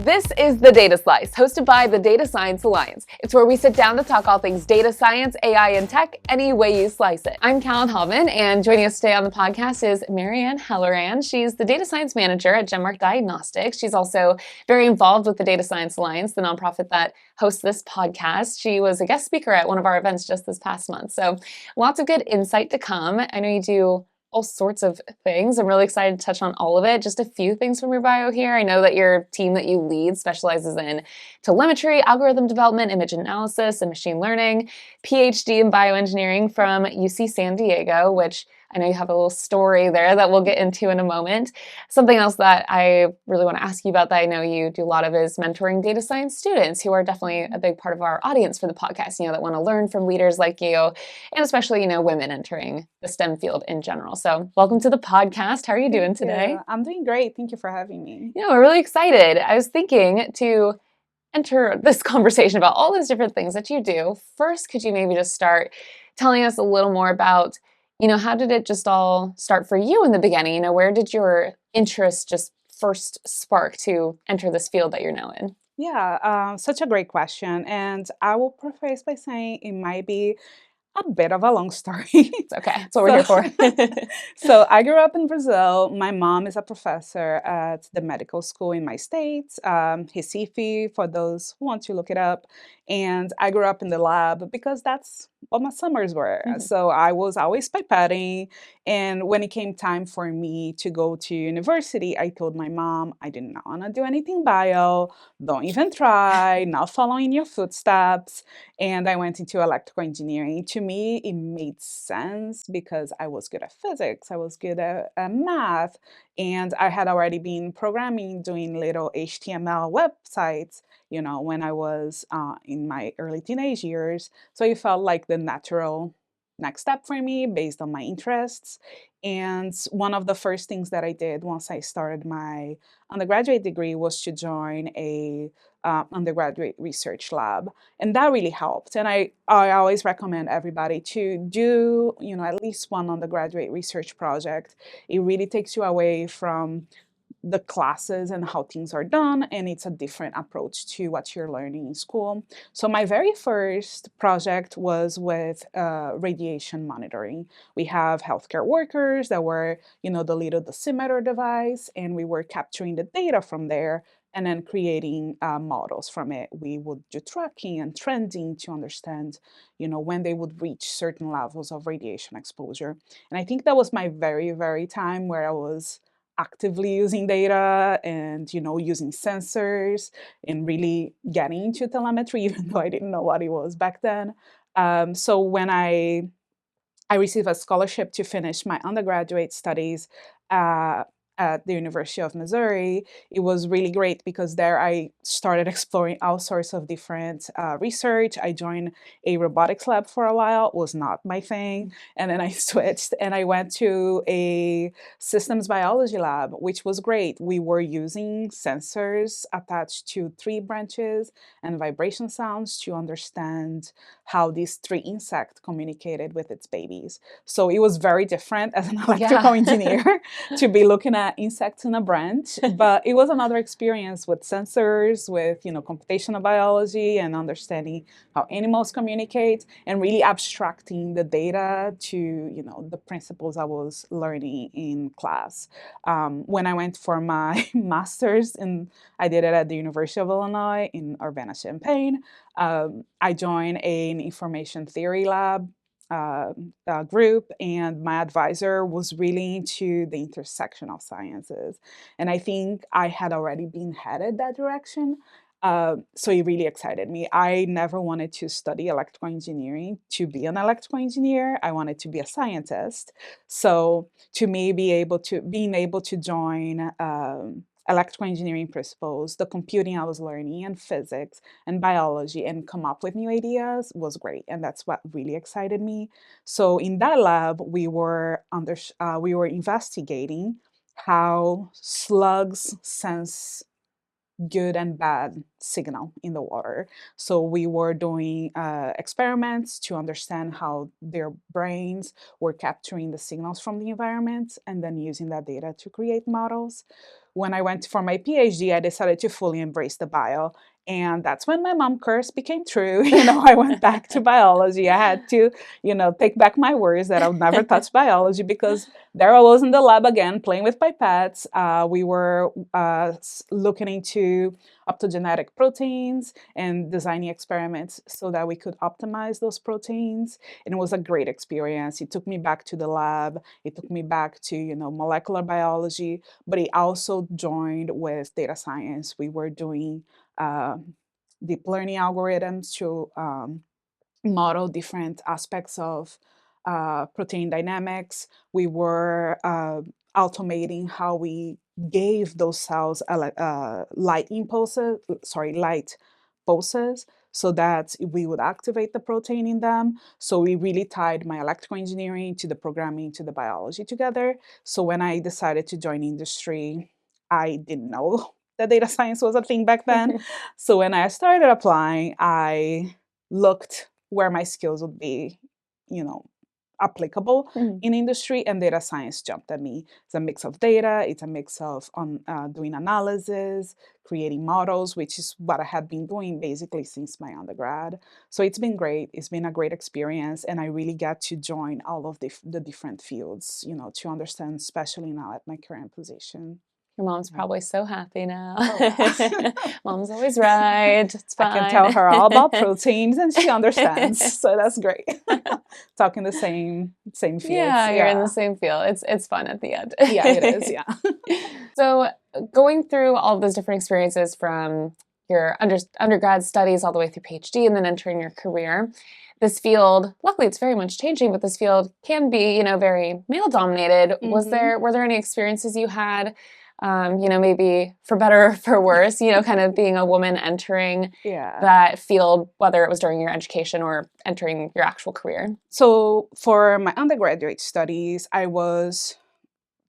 This is The Data Slice, hosted by the Data Science Alliance. It's where we sit down to talk all things data science, AI, and tech, any way you slice it. I'm Callan Hallman, and joining us today on the podcast is Marianne Halloran. She's the Data Science Manager at GenMark Diagnostics. She's also very involved with the Data Science Alliance, the nonprofit that hosts this podcast. She was a guest speaker at one of our events just this past month. So lots of good insight to come. I know you do all sorts of things. I'm really excited to touch on all of it. Just a few things from your bio here. I know that your team that you lead specializes in telemetry, algorithm development, image analysis, and machine learning, PhD in bioengineering from UC San Diego, which I know you have a little story there that we'll get into in a moment. Something else that I really want to ask you about that I know you do a lot of is mentoring data science students, who are definitely a big part of our audience for the podcast, that want to learn from leaders like you, and especially, women entering the STEM field in general. So welcome to the podcast. How are you doing today? I'm doing great. Thank you for having me. Yeah, we're really excited. I was thinking to enter this conversation about all those different things that you do. First, could you maybe just start telling us a little more about, how did it just all start for you in the beginning? Where did your interest just first spark to enter this field that you're now in? Yeah, such a great question. And I will preface by saying it might be a bit of a long story. It's okay. That's what we're here for. So I grew up in Brazil. My mom is a professor at the medical school in my state, Recife, for those who want to look it up. And I grew up in the lab because that's what my summers were. Mhm. So I was always pipetting. And when it came time for me to go to university, I told my mom I did not want to do anything bio. Don't even try, not following your footsteps. And I went into electrical engineering. To me, it made sense because I was good at physics, I was good at math, and I had already been programming, doing little HTML websites, when I was in my early teenage years. So it felt like the natural next step for me based on my interests. And one of the first things that I did once I started my undergraduate degree was to join a undergraduate research lab, and that really helped. And I always recommend everybody to do at least one undergraduate research project. It really takes you away from the classes and how things are done, and it's a different approach to what you're learning in school. So my very first project was with radiation monitoring. We have healthcare workers that were the little dosimeter device, and we were capturing the data from there and then creating models from it. We would do tracking and trending to understand when they would reach certain levels of radiation exposure. And I think that was my very, very time where I was actively using data and using sensors and really getting into telemetry, even though I didn't know what it was back then. So when I received a scholarship to finish my undergraduate studies uh, at the University of Missouri. It was really great because there I started exploring all sorts of different research. I joined a robotics lab for a while, was not my thing. And then I switched and I went to a systems biology lab, which was great. We were using sensors attached to tree branches and vibration sounds to understand how this tree insect communicated with its babies. So it was very different as an electrical engineer to be looking at insects in a branch, but it was another experience with sensors, with computational biology and understanding how animals communicate and really abstracting the data to the principles I was learning in class. When I went for my master's, and I did it at the University of Illinois in Urbana-Champaign, I joined an information theory lab group, and my advisor was really into the intersection of sciences. And I think I had already been headed that direction. So it really excited me. I never wanted to study electrical engineering to be an electrical engineer. I wanted to be a scientist. So to me, being able to join electrical engineering principles, the computing I was learning, and physics and biology, and come up with new ideas was great, and that's what really excited me. So in that lab, we were investigating how slugs sense good and bad signal in the water. So we were doing experiments to understand how their brains were capturing the signals from the environment and then using that data to create models. when I went for my PhD, I decided to fully embrace the bio. And that's when my mom curse became true. I went back to biology. I had to, take back my words that I'll never touch biology, because there I was in the lab again, playing with pipettes. We were looking into optogenetic proteins and designing experiments so that we could optimize those proteins. And it was a great experience. It took me back to the lab. It took me back to, molecular biology, but it also joined with data science. We were doing deep learning algorithms to model different aspects of protein dynamics. We were automating how we gave those cells light pulses, so that we would activate the protein in them. So we really tied my electrical engineering to the programming to the biology together. So when I decided to join industry, I didn't know that data science was a thing back then. So when I started applying, I looked where my skills would be, you know, applicable in industry, and data science jumped at me. It's a mix of data, it's a mix of doing analysis, creating models, which is what I had been doing basically since my undergrad. So it's been great. It's been a great experience, and I really get to join all of the different fields, to understand, especially now at my current position. Your mom's probably so happy now. Oh, yeah. Mom's always right. It's I fine. can tell her all about proteins, and she understands. So that's great. Talking the same fields. Yeah, you're in the same field. It's fun at the end. Yeah, it is. Yeah. So going through all those different experiences from your undergrad studies all the way through PhD and then entering your career, this field, luckily it's very much changing, but this field can be, very male dominated. Were there any experiences you had, maybe for better or for worse, kind of being a woman entering that field, whether it was during your education or entering your actual career? So for my undergraduate studies, I was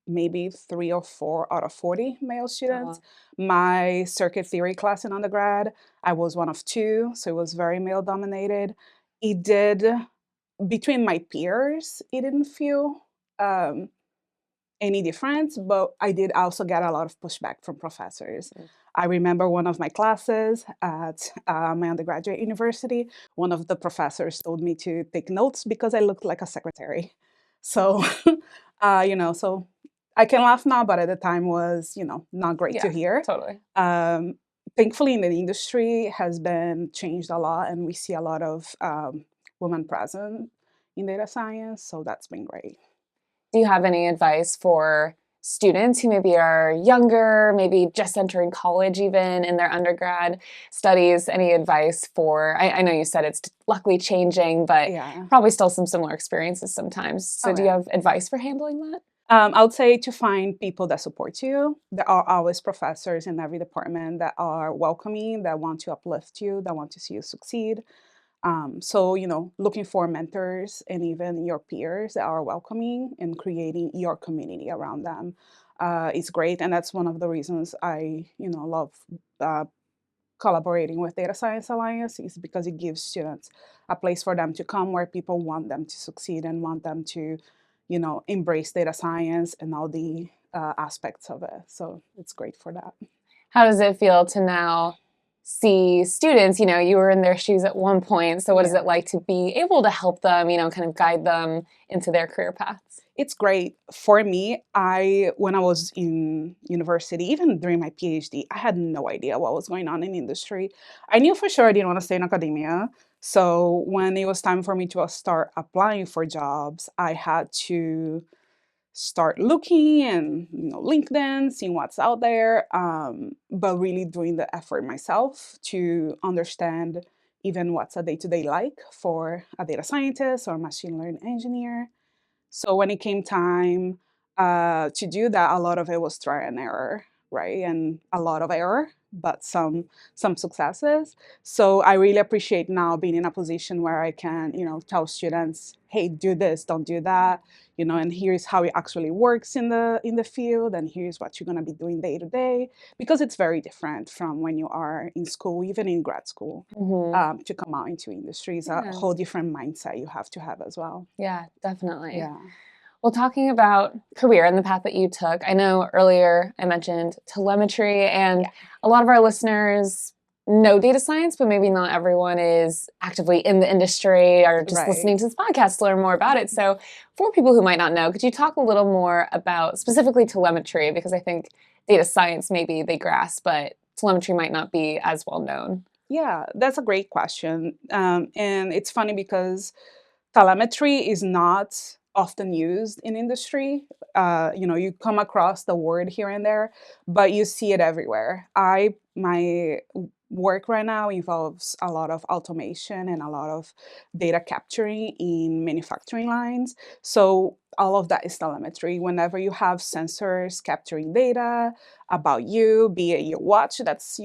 maybe 3 or 4 out of 40 male students. My circuit theory class in undergrad, I was one of 2, so it was very male dominated. It did, between my peers, it didn't feel any difference, but I did also get a lot of pushback from professors. I remember one of my classes at my undergraduate university, one of the professors told me to take notes because I looked like a secretary. So, so I can laugh now, but at the time was, not great to hear. Totally. Thankfully, in the industry has been changed a lot, and we see a lot of women present in data science, so that's been great. Do you have any advice for students who maybe are younger, maybe just entering college even in their undergrad studies? Any advice for, I know you said it's luckily changing, but probably still some similar experiences sometimes. So do you have advice for handling that? I would say to find people that support you. There are always professors in every department that are welcoming, that want to uplift you, that want to see you succeed. So, looking for mentors and even your peers that are welcoming and creating your community around them is great. And that's one of the reasons I, love collaborating with Data Science Alliance, is because it gives students a place for them to come where people want them to succeed and want them to, embrace data science and all the aspects of it. So it's great for that. How does it feel to now see students, you were in their shoes at one point, so what is it like to be able to help them, kind of guide them into their career paths? It's great. For me, when I was in university, even during my PhD, I had no idea what was going on in industry. I knew for sure I didn't want to stay in academia. So when it was time for me to start applying for jobs, I had to start looking and LinkedIn, seeing what's out there, but really doing the effort myself to understand even what's a day-to-day like for a data scientist or machine learning engineer. So when it came time to do that, a lot of it was trial and error, right? And a lot of error, but some successes. So I really appreciate now being in a position where I can, tell students, hey, do this, don't do that, and here's how it actually works in the field, and here's what you're gonna be doing day to day, because it's very different from when you are in school, even in grad school, to come out into industry. It's a whole different mindset you have to have as well. Yeah, definitely. Yeah. Well, talking about career and the path that you took, I know earlier I mentioned telemetry, and Yeah. a lot of our listeners know data science, but maybe not everyone is actively in the industry or just Right. listening to this podcast to learn more about it. So, for people who might not know, could you talk a little more about specifically telemetry? Because I think data science maybe they grasp, but telemetry might not be as well known. Yeah, that's a great question. And it's funny because telemetry is not often used in industry. You come across the word here and there, but you see it everywhere. My work right now involves a lot of automation and a lot of data capturing in manufacturing lines. So all of that is telemetry. Whenever you have sensors capturing data about you, be it your watch that's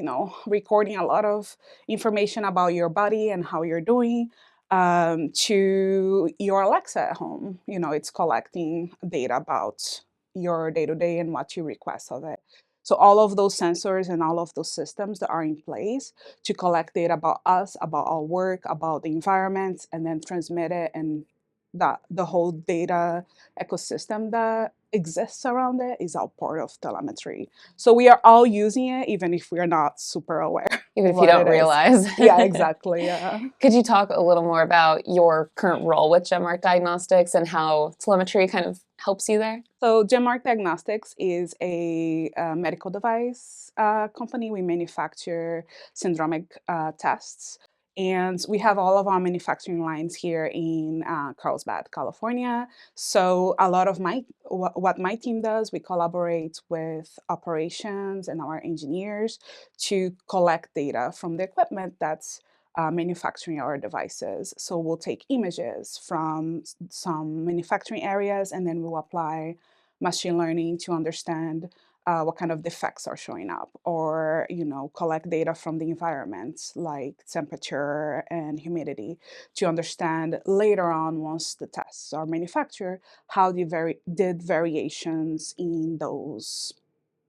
recording a lot of information about your body and how you're doing, to your Alexa at home. It's collecting data about your day to day and what you request of it. So, all of those sensors and all of those systems that are in place to collect data about us, about our work, about the environment, and then transmit it, and the whole data ecosystem that exists around it is all part of telemetry. So, we are all using it, even if we are not super aware Even of if you what don't it is. realize. Yeah, exactly. Yeah. Could you talk a little more about your current role with GenMark Diagnostics and how telemetry kind of helps you there? So, GenMark Diagnostics is a medical device company. We manufacture syndromic tests, and we have all of our manufacturing lines here in Carlsbad, California. So, a lot of what my team does, we collaborate with operations and our engineers to collect data from the equipment that's manufacturing our devices. So, we'll take images from some manufacturing areas, and then we'll apply machine learning to understand what kind of defects are showing up, or collect data from the environment like temperature and humidity to understand later on, once the tests are manufactured, how did variations in those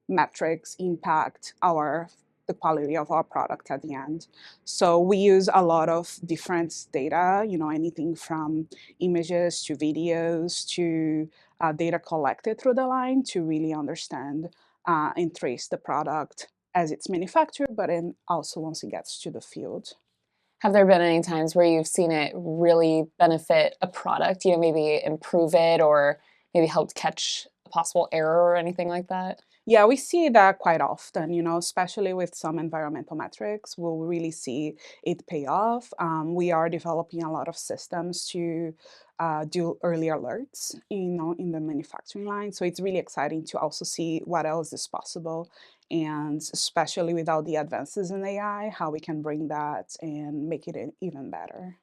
metrics impact the quality of our product at the end. So we use a lot of different data, anything from images to videos to data collected through the line to really understand and trace the product as it's manufactured, but then also once it gets to the field. Have there been any times where you've seen it really benefit a product, maybe improve it or maybe helped catch a possible error or anything like that? Yeah, we see that quite often, especially with some environmental metrics. We'll really see it pay off. We are developing a lot of systems to do early alerts, in the manufacturing line. So it's really exciting to also see what else is possible. And especially with all the advances in AI, how we can bring that and make it even better.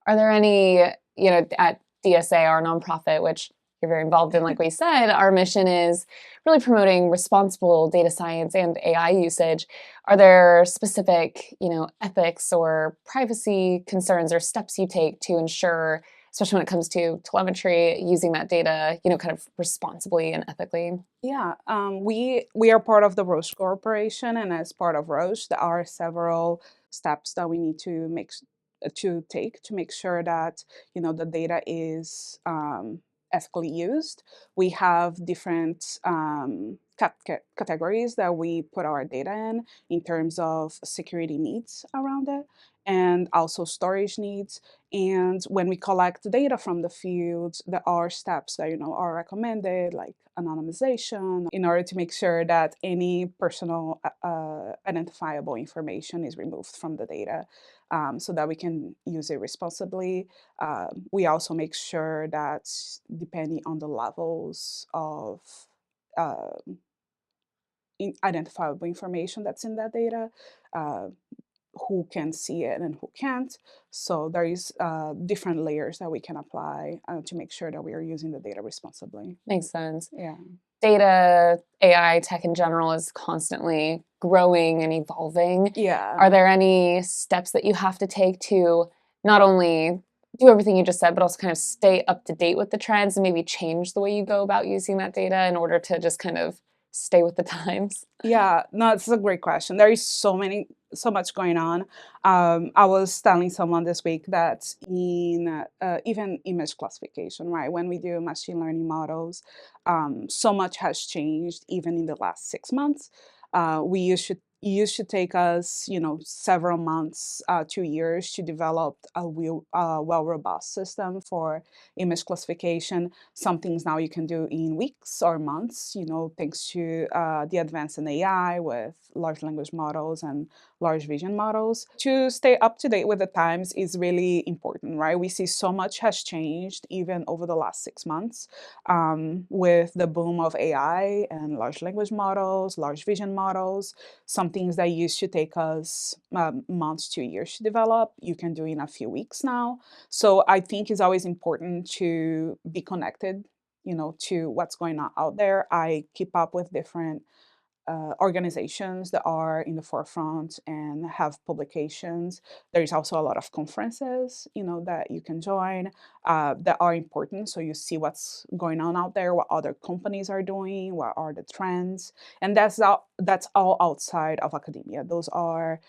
Are there any, at DSA, our nonprofit, which you're very involved in, like we said, our mission is really promoting responsible data science and AI usage. Are there specific, ethics or privacy concerns or steps you take to ensure, especially when it comes to telemetry, using that data, kind of responsibly and ethically? Yeah, we are part of the Roche Corporation, and as part of Roche, there are several steps that we need to take to make sure that the data is ethically used. We have different categories that we put our data in terms of security needs around it, and also storage needs. And when we collect data from the field, there are steps that are recommended, like anonymization, in order to make sure that any personal identifiable information is removed from the data, so that we can use it responsibly. We also make sure that, depending on the levels of uh, identifiable information that's in that data, uh, who can see it and who can't. So there is different layers that we can apply to make sure that we are using the data responsibly. Makes sense. Yeah. Data, AI, tech in general is constantly growing and evolving. Yeah. Are there any steps that you have to take to not only do everything you just said, but also kind of stay up to date with the trends and maybe change the way you go about using that data in order to just kind of stay with the times? Yeah, no, it's a great question. There is so much going on. I was telling someone this week that in even image classification, right? When we do machine learning models, so much has changed even in the last 6 months. We used to it used to take us, several months, 2 years to develop a well robust system for image classification. Some things now you can do in weeks or months, thanks to the advance in AI with large language models and large vision models. To stay up to date with the times is really important, right? We see so much has changed even over the last 6 months with the boom of AI and large language models, large vision models. Some things that used to take us months to years to develop, you can do in a few weeks now. So I think it's always important to be connected, to what's going on out there. I keep up with different organizations that are in the forefront and have publications. There's also a lot of conferences, that you can join that are important. So you see what's going on out there, what other companies are doing, what are the trends, and that's all outside of academia. Those are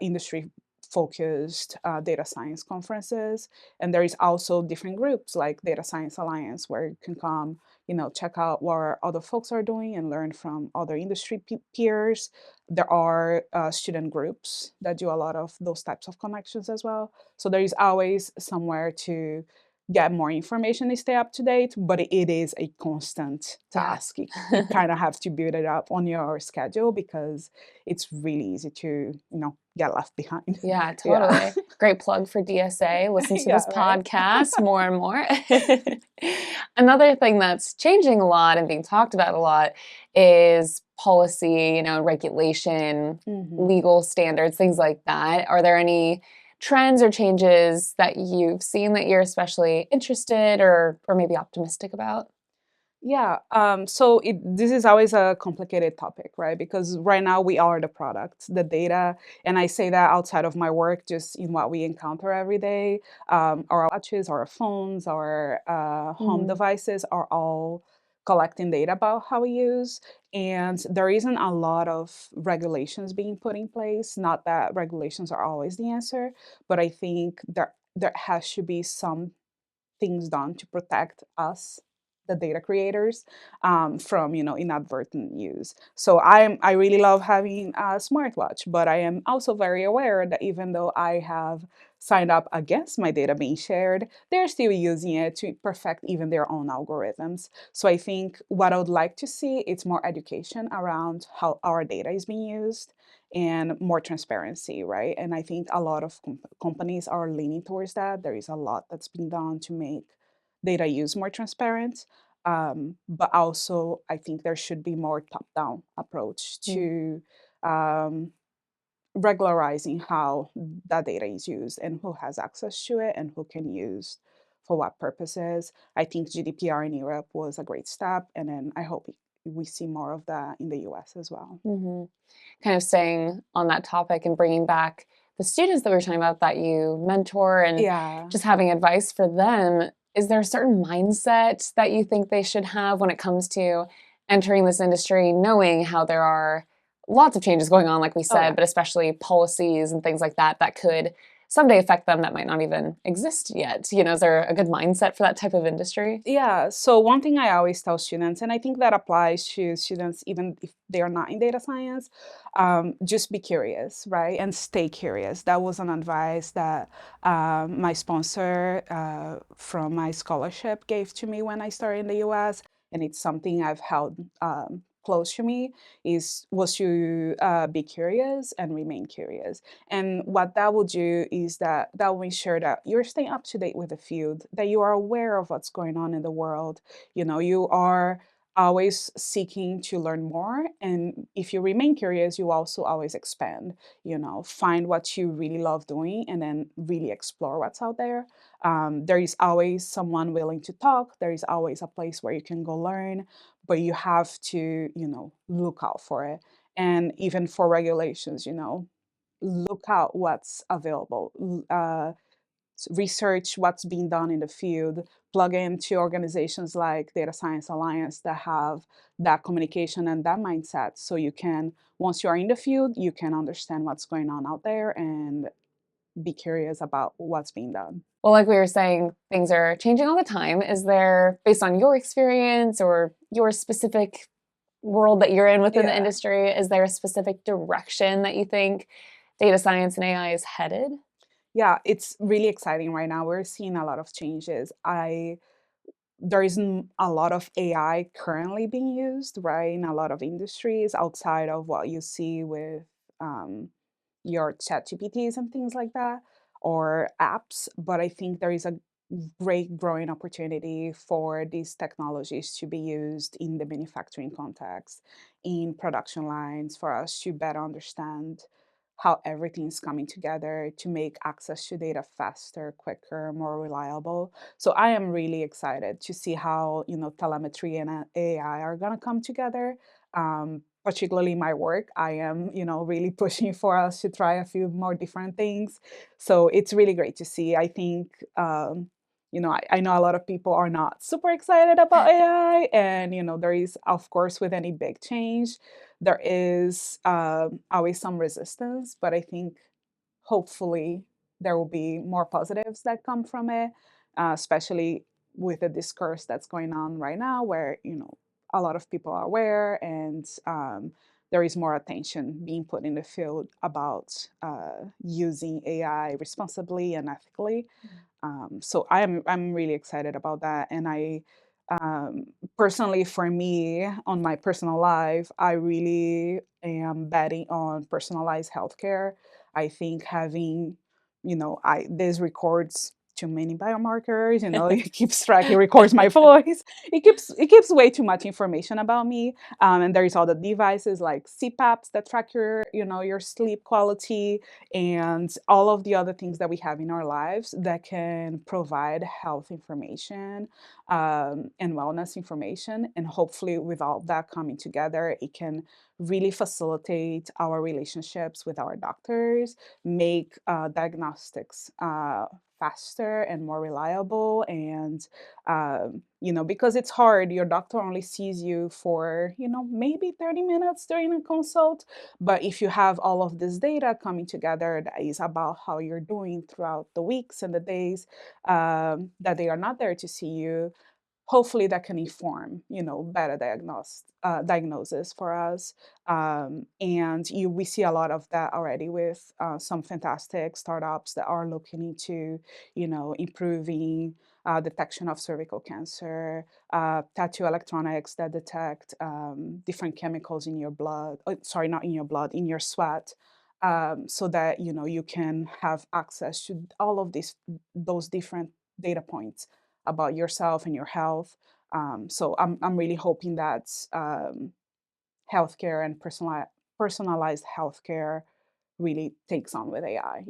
industry focused data science conferences, and there is also different groups like Data Science Alliance where you can come, check out what other folks are doing and learn from other industry peers. There are student groups that do a lot of those types of connections as well. So there is always somewhere to get more information and stay up to date, but it is a constant Yeah. task. You kind of have to build it up on your schedule because it's really easy to, get left behind. Yeah, Yeah. totally. Great plug for DSA. Listen to Yeah, this right. podcast more and more. Another thing that's changing a lot and being talked about a lot is policy, regulation, Mhm. legal standards, things like that. Are there any trends or changes that you've seen that you're especially interested or maybe optimistic about? Yeah, so this is always a complicated topic, right? Because right now we are the product, the data, and I say that outside of my work, just in what we encounter every day. Our watches, our phones, our home Mhm. devices are all collecting data about how we use, and there isn't a lot of regulations being put in place. Not that regulations are always the answer, but I think there has to be some things done to protect us, the data creators, from inadvertent use. So I really love having a smartwatch, but I am also very aware that even though I have signed up against my data being shared, they're still using it to perfect even their own algorithms. So I think what I would like to see is more education around how our data is being used and more transparency, right? And I think a lot of companies are leaning towards that. There is a lot that's being done to make data use more transparent. But also, I think there should be more top-down approach Mm. to um, regularizing how that data is used and who has access to it and who can use for what purposes. I think GDPR in Europe was a great step, and then I hope we see more of that in the US as well. Mhm. Kind of staying on that topic and bringing back the students that we were talking about that you mentor and Yeah. just having advice for them, is there a certain mindset that you think they should have when it comes to entering this industry, knowing how there are lots of changes going on, like we Oh, said, yeah. but especially policies and things like that that could someday affect them that might not even exist yet? Is there a good mindset for that type of industry? Yeah, so one thing I always tell students, and I think that applies to students even if they are not in data science, just be curious, right? And stay curious. That was an advice that my sponsor from my scholarship gave to me when I started in the US, and it's something I've held close to me was to be curious and remain curious. And what that will do is that will ensure that you're staying up to date with the field, that you are aware of what's going on in the world. You are always seeking to learn more. And if you remain curious, you also always expand, find what you really love doing and then really explore what's out there. There is always someone willing to talk. There is always a place where you can go learn, but you have to, look out for it. And even for regulations, look out what's available. research what's being done in the field, plug into organizations like Data Science Alliance that have that communication and that mindset. So you can, once you are in the field, you can understand what's going on out there and be curious about what's being done. Well, like we were saying, things are changing all the time. Is there, based on your experience or your specific world that you're in within the Yeah. industry, is there a specific direction that you think data science and AI is headed? Yeah, it's really exciting right now. We're seeing a lot of changes. There isn't a lot of AI currently being used, right, in a lot of industries outside of what you see with um, your chat GPTs and things like that, or apps. But I think there is a great growing opportunity for these technologies to be used in the manufacturing context, in production lines, for us to better understand how everything's coming together to make access to data faster, quicker, more reliable. So I am really excited to see how, telemetry and AI are going to come together. Particularly my work, I am, really pushing for us to try a few more different things. So it's really great to see. I think, I know a lot of people are not super excited about AI, and there is, of course, with any big change, there is always some resistance. But I think hopefully there will be more positives that come from it, especially with the discourse that's going on right now, where a lot of people are aware, and there is more attention being put in the field about using AI responsibly and ethically. So I'm really excited about that, and I personally, for me, on my personal life, I really am betting on personalized healthcare. I think having, I this records too many biomarkers. It keeps track. It records my voice. It keeps way too much information about me. And there's all the devices like CPAPs that track your sleep quality, and all of the other things that we have in our lives that can provide health information and wellness information. And hopefully, with all that coming together, it can really facilitate our relationships with our doctors, make diagnostics faster and more reliable. And because it's hard, your doctor only sees you for maybe 30 minutes during a consult. But if you have all of this data coming together that is about how you're doing throughout the weeks and the days that they are not there to see you, hopefully that can inform better diagnosis for us. And we see a lot of that already with some fantastic startups that are looking into improving detection of cervical cancer, tattoo electronics that detect different chemicals in your blood, sorry, not in your blood, in your sweat, so that you can have access to all of those different data points about yourself and your health. So I'm really hoping that healthcare and personalized healthcare really takes on with AI,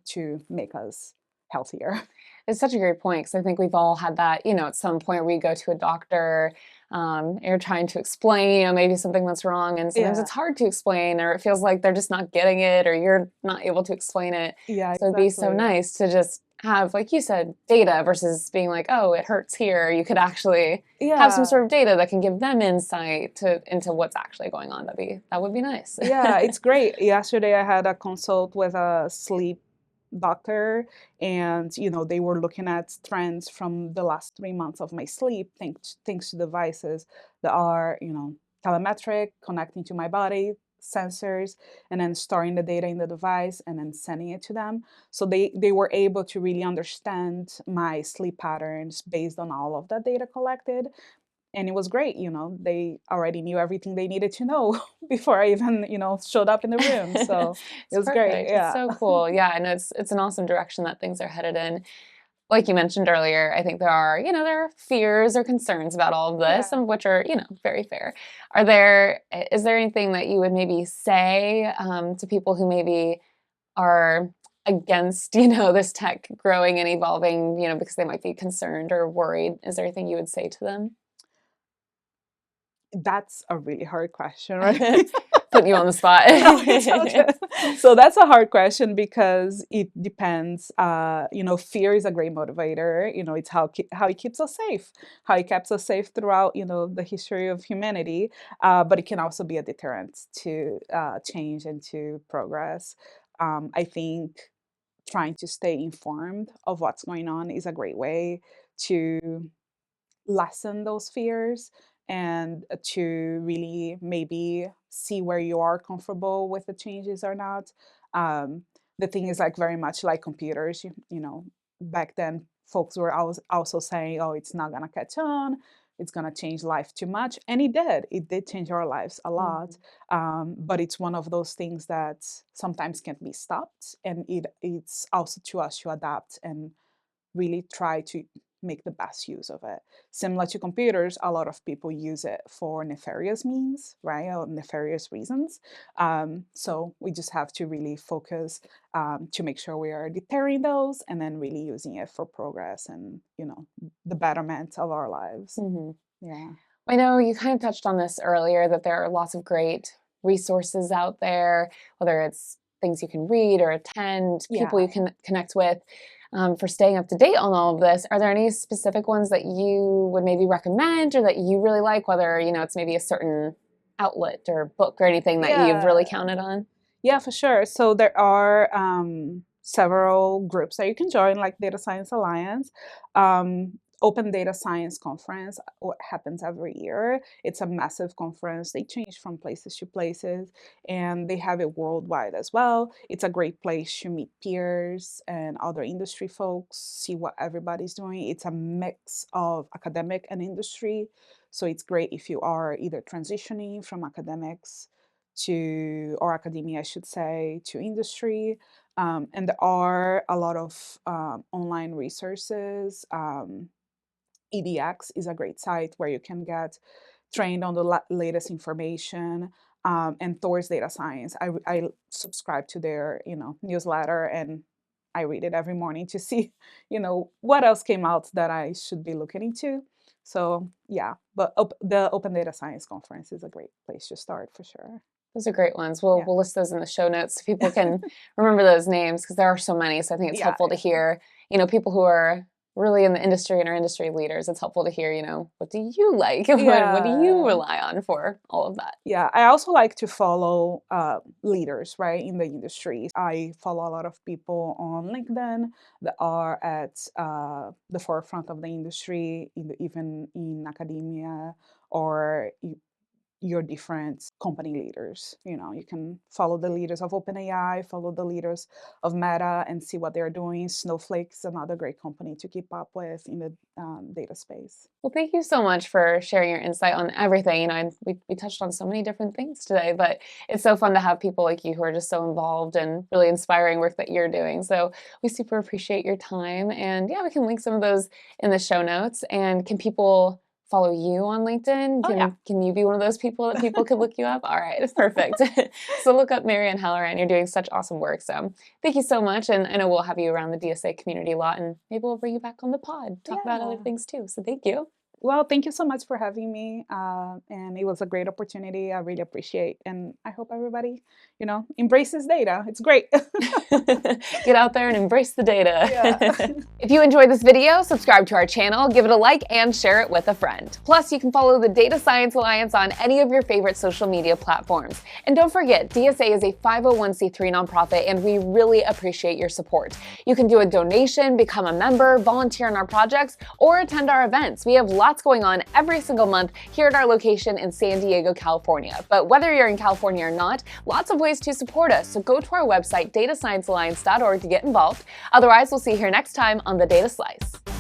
to make us healthier. It's such a great point because I think we've all had that, at some point we go to a doctor, you're trying to explain, maybe something that's wrong, and sometimes Yeah, it's hard to explain, or it feels like they're just not getting it, or you're not able to explain it. yeah, So it'd be so exactly. nice to just have, like you said, data versus being like, oh, it hurts here. You could actually have some Yeah, sort of data that can give them insight into what's actually going on. That would be nice. yeah, it's great. Yesterday I had a consult with a sleep doctor, and they were looking at trends from the last 3 months of my sleep, thanks to devices that are telemetric, connecting to my body, sensors, and then storing the data in the device and then sending it to them. So they were able to really understand my sleep patterns based on all of that data collected. And it was great. They already knew everything they needed to know before I even showed up in the room. So it It's was great. perfect. It's Yeah. so cool. Yeah, and it's an awesome direction that things are headed in. Like you mentioned earlier, I think there are fears or concerns about all of this, Yeah. some of which are, very fair. Is there anything that you would maybe say to people who maybe are against, this tech growing and evolving, because they might be concerned or worried? Is there anything you would say to them? That's a really hard question, right? Putting you on the spot. No, it's okay. So that's a hard question because it depends. Fear is a great motivator. It's how it keeps us safe, how it keeps us safe throughout, the history of humanity. But it can also be a deterrent to change and to progress. I think trying to stay informed of what's going on is a great way to lessen those fears and to really maybe see where you are comfortable with the changes or not. Um, the thing is like very much like computers, back then folks were also saying, oh, it's not gonna catch on, it's gonna change life too much. And it did change our lives a lot. Mhm. But it's one of those things that sometimes can't be stopped. And it's also to us to adapt and really try to make the best use of it. Similar to computers, a lot of people use it for nefarious means, right? Or nefarious reasons. So we just have to really focus to make sure we are deterring those and then really using it for progress and, the betterment of our lives. Mhm. Yeah. I know you kind of touched on this earlier that there are lots of great resources out there, whether it's things you can read or attend, people Yeah. you can connect with for staying up to date on all of this. Are there any specific ones that you would maybe recommend or that you really like, whether, it's maybe a certain outlet or book or anything that you've Yeah. really counted on? Yeah, for sure. So there are several groups that you can join, like Data Science Alliance. Open Data Science Conference what happens every year. It's a massive conference. They change from places to places, and they have it worldwide as well. It's a great place to meet peers and other industry folks, see what everybody's doing. It's a mix of academic and industry. So it's great if you are either transitioning from academics or academia, I should say, to industry. And there are a lot of online resources. EDX is a great site where you can get trained on the latest information. And Thor's Data Science, I subscribe to their newsletter, and I read it every morning to see what else came out that I should be looking into. So yeah, but the Open Data Science Conference is a great place to start for sure. Those are great ones. We'll, Yeah. we'll list those in the show notes so people can remember those names because there are so many. So I think it's Yeah, helpful to hear, people who are really in the industry and are industry leaders. It's helpful to hear, what do you like? What do you yeah, rely on for all of that? yeah. I also like to follow leaders, right, in the industry. I follow a lot of people on LinkedIn that are at the forefront of the industry, even in academia or your different company leaders. You can follow the leaders of OpenAI, follow the leaders of Meta, and see what they're doing. Snowflake's another great company to keep up with in the data space. Well, thank you so much for sharing your insight on everything. And we touched on so many different things today, but it's so fun to have people like you who are just so involved and really inspiring work that you're doing. So we super appreciate your time. And yeah, we can link some of those in the show notes. And can people follow you on LinkedIn? Oh yeah. Can you be one of those people that people could look you up? All right, perfect. So look up Marianne Halloran. You're doing such awesome work. So thank you so much. And I know we'll have you around the DSA community a lot, and maybe we'll bring you back on the pod, talk about other Yeah. things too. So thank you. Well, thank you so much for having me. And it was a great opportunity. I really appreciate, and I hope everybody, embraces data. It's great. Get out there and embrace the data. Yeah. If you enjoyed this video, subscribe to our channel, give it a like, and share it with a friend. Plus, you can follow the Data Science Alliance on any of your favorite social media platforms. And don't forget, DSA is a 501c3 nonprofit, and we really appreciate your support. You can do a donation, become a member, volunteer on our projects, or attend our events. We have lots going on every single month here at our location in San Diego, California. But whether you're in California or not, lots of ways to support us. So go to our website, datasciencealliance.org, to get involved. Otherwise, we'll see you here next time on The Data Slice.